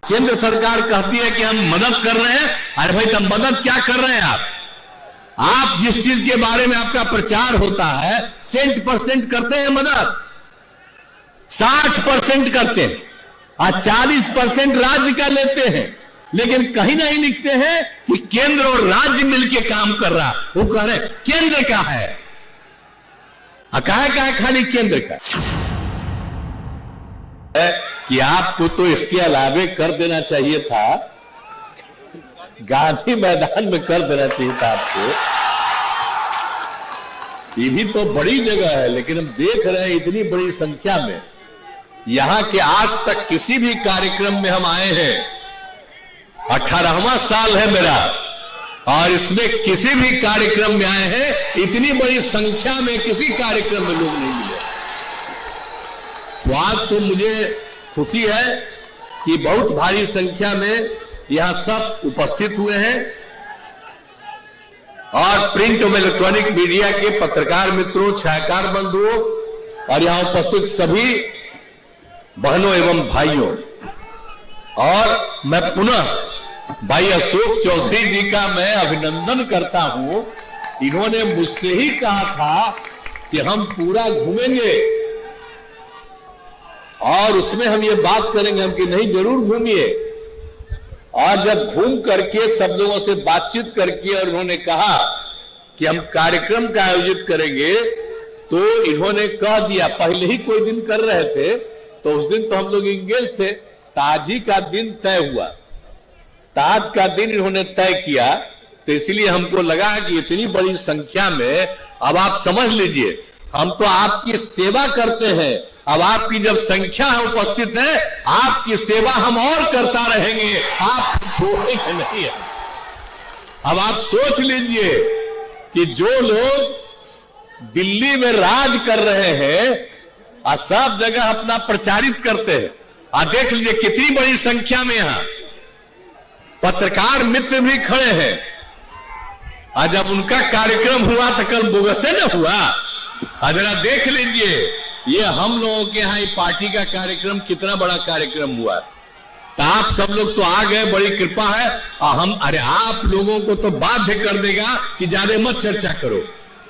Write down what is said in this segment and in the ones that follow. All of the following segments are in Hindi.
केंद्र सरकार कहती है कि हम मदद कर रहे हैं। अरे भाई, तब मदद क्या कर रहे हैं आप जिस चीज के बारे में आपका प्रचार होता है 100% करते हैं मदद, 60% करते हैं और 40% राज्य का लेते हैं, लेकिन कहीं नहीं लिखते हैं कि केंद्र और राज्य मिलकर काम कर रहा। वो कह रहे केंद्र का है, कहा खाली केंद्र का है कि आपको तो इसके अलावे कर देना चाहिए था, गांधी मैदान में कर देना चाहिए था आपको। ये भी तो बड़ी जगह है, लेकिन हम देख रहे हैं इतनी बड़ी संख्या में यहां के आज तक किसी भी कार्यक्रम में हम आए हैं, 18वां साल है मेरा, और इसमें किसी भी कार्यक्रम में आए हैं इतनी बड़ी संख्या में किसी कार्यक्रम में लोग नहीं मिले। तो आज तो मुझे खुशी है कि बहुत भारी संख्या में यहां सब उपस्थित हुए हैं, और प्रिंट और इलेक्ट्रॉनिक मीडिया के पत्रकार मित्रों, छायाकार बंधुओं और यहां उपस्थित सभी बहनों एवं भाइयों, और मैं पुनः भाई अशोक चौधरी जी का मैं अभिनंदन करता हूं। इन्होंने मुझसे ही कहा था कि हम पूरा घूमेंगे और उसमें हम ये बात करेंगे, हम कि नहीं जरूर घूमिए। और जब घूम करके सब लोगों से बातचीत करके और उन्होंने कहा कि हम कार्यक्रम का आयोजित करेंगे, तो इन्होंने कह दिया, पहले ही कोई दिन कर रहे थे तो उस दिन तो हम लोग इंगेज थे, ताज ही का दिन तय हुआ, ताज का दिन इन्होंने तय किया। तो इसलिए हमको लगा कि इतनी बड़ी संख्या में, अब आप समझ लीजिए, हम तो आपकी सेवा करते हैं, अब आपकी जब संख्या उपस्थित है, आपकी सेवा हम और करता रहेंगे, आप छोड़ेंगे नहीं है। अब आप सोच लीजिए कि जो लोग दिल्ली में राज कर रहे हैं और सब जगह अपना प्रचारित करते हैं, और देख लीजिए कितनी बड़ी संख्या में यहां पत्रकार मित्र भी खड़े हैं, और जब उनका कार्यक्रम हुआ तो कल बोगसे न हुआ। जरा देख लीजिए, ये हम लोगों के यहाँ पार्टी का कार्यक्रम कितना बड़ा कार्यक्रम हुआ, तो आप सब लोग तो आ गए, बड़ी कृपा है। और हम, अरे आप लोगों को तो बाध्य कर देगा कि ज्यादा मत चर्चा करो,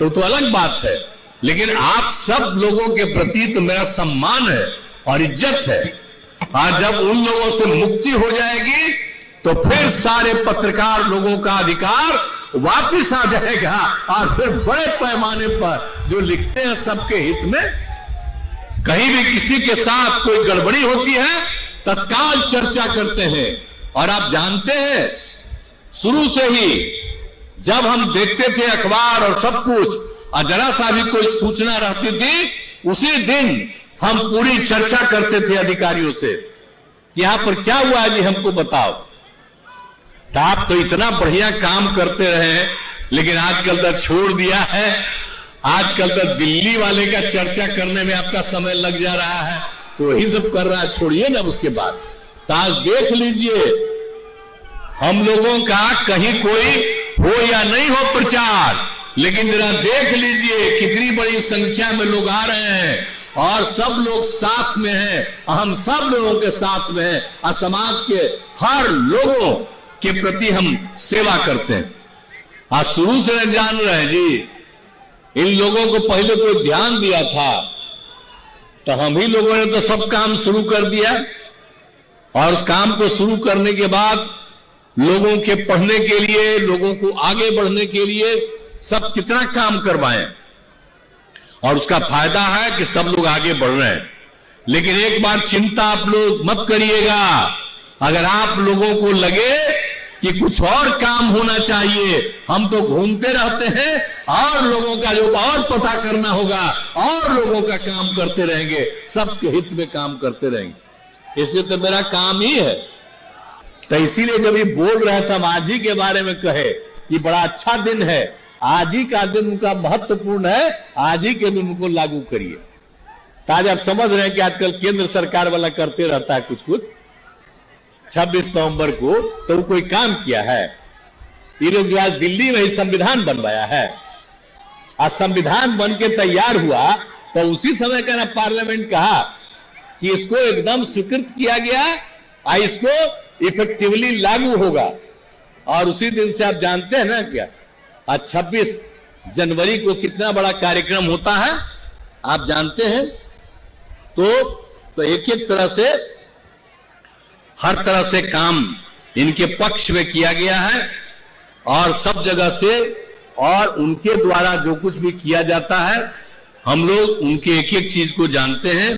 तो अलग बात है, लेकिन आप सब लोगों के प्रति तो मेरा सम्मान है और इज्जत है। और जब उन लोगों से मुक्ति हो जाएगी तो फिर सारे पत्रकार लोगों का अधिकार वापिस आ जाएगा, और फिर बड़े पैमाने पर जो लिखते हैं सबके हित में, कहीं भी किसी के साथ कोई गड़बड़ी होती है तत्काल चर्चा करते हैं। और आप जानते हैं, शुरू से ही जब हम देखते थे अखबार और सब कुछ, और जरा सा भी कोई सूचना रहती थी, उसी दिन हम पूरी चर्चा करते थे अधिकारियों से, यहां पर क्या हुआ है जी, हमको बताओ। तो आप तो इतना बढ़िया काम करते रहे, लेकिन आजकल तो छोड़ दिया है। आजकल तो दिल्ली वाले का चर्चा करने में आपका समय लग जा रहा है, तो वही सब कर रहा है, छोड़िए ना उसके बाद। तो आज देख लीजिए, हम लोगों का कहीं कोई हो या नहीं हो प्रचार, लेकिन जरा देख लीजिए कितनी बड़ी संख्या में लोग आ रहे हैं, और सब लोग साथ में हैं, हम सब लोगों के साथ में हैं, और समाज के हर लोगों के प्रति हम सेवा करते हैं। आज शुरू से जान रहे हैं जी, इन लोगों को पहले कोई ध्यान दिया था तो हम ही लोगों ने तो सब काम शुरू कर दिया, और उस काम को शुरू करने के बाद लोगों के पढ़ने के लिए, लोगों को आगे बढ़ने के लिए सब कितना काम करवाएं, और उसका फायदा है कि सब लोग आगे बढ़ रहे हैं। लेकिन एक बार चिंता आप लोग मत करिएगा, अगर आप लोगों को लगे कि कुछ और काम होना चाहिए, हम तो घूमते रहते हैं और लोगों का जो और पता करना होगा, और लोगों का काम करते रहेंगे, सबके हित में काम करते रहेंगे। इसलिए तो मेरा काम ही है। तो इसीलिए जब ये बोल रहे थे, हम आज ही के बारे में कहे कि बड़ा अच्छा दिन है, आज ही का दिन उनका महत्वपूर्ण है, आज ही के दिन उनको लागू करिए। तो आज आप समझ रहे हैं कि आजकल केंद्र सरकार वाला करते रहता है कुछ कुछ। 26 नवंबर को तो कोई काम किया है, ये लोग जो आज दिल्ली में ही संविधान बनवाया है, आज संविधान बन के तैयार हुआ, तो उसी समय का ना पार्लियामेंट कहा कि इसको एकदम स्वीकृत किया गया, इसको इफेक्टिवली लागू होगा। और उसी दिन से आप जानते हैं ना क्या, आज 26 जनवरी को कितना बड़ा कार्यक्रम होता है आप जानते हैं। तो एक एक तरह से हर तरह से काम इनके पक्ष में किया गया है और सब जगह से, और उनके द्वारा जो कुछ भी किया जाता है हम लोग उनके एक एक चीज को जानते हैं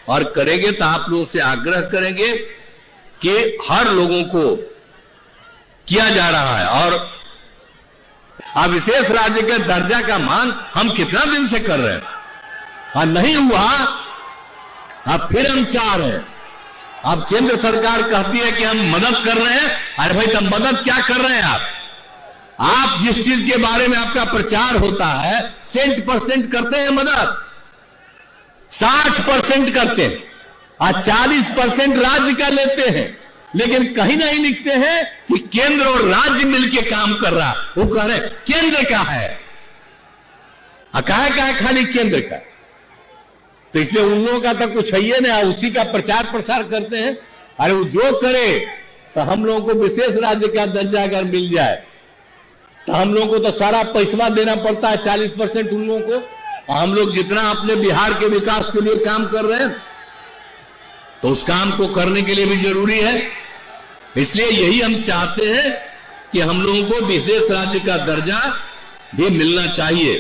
और करेंगे। तो आप लोगों से आग्रह करेंगे कि हर लोगों को किया जा रहा है। और अब विशेष राज्य के दर्जा का मांग हम कितना दिन से कर रहे हैं, नहीं हुआ, अब फिर हम चाह रहे हैं। अब केंद्र सरकार कहती है कि हम मदद कर रहे हैं। अरे भाई, तब मदद क्या कर रहे हैं आप जिस चीज के बारे में आपका प्रचार होता है 100% करते हैं मदद, 60% करते हैं और 40% राज्य का लेते हैं। लेकिन कहीं नहीं लिखते हैं कि केंद्र और राज्य मिलकर काम कर रहा, वो कह रहे केंद्र का है, कहा खाली केंद्र का। तो इसलिए उन लोगों का तो कुछ है ही नहीं, उसी का प्रचार प्रसार करते हैं। अरे वो जो करे, तो हम लोगों को विशेष राज्य का दर्जा अगर मिल जाए तो हम लोगों को तो सारा पैसा देना पड़ता है, 40% उन लोगों को। हम लोग जितना अपने बिहार के विकास के लिए काम कर रहे हैं तो उस काम को करने के लिए भी जरूरी है। इसलिए यही हम चाहते हैं कि हम लोगों को विशेष राज्य का दर्जा भी मिलना चाहिए।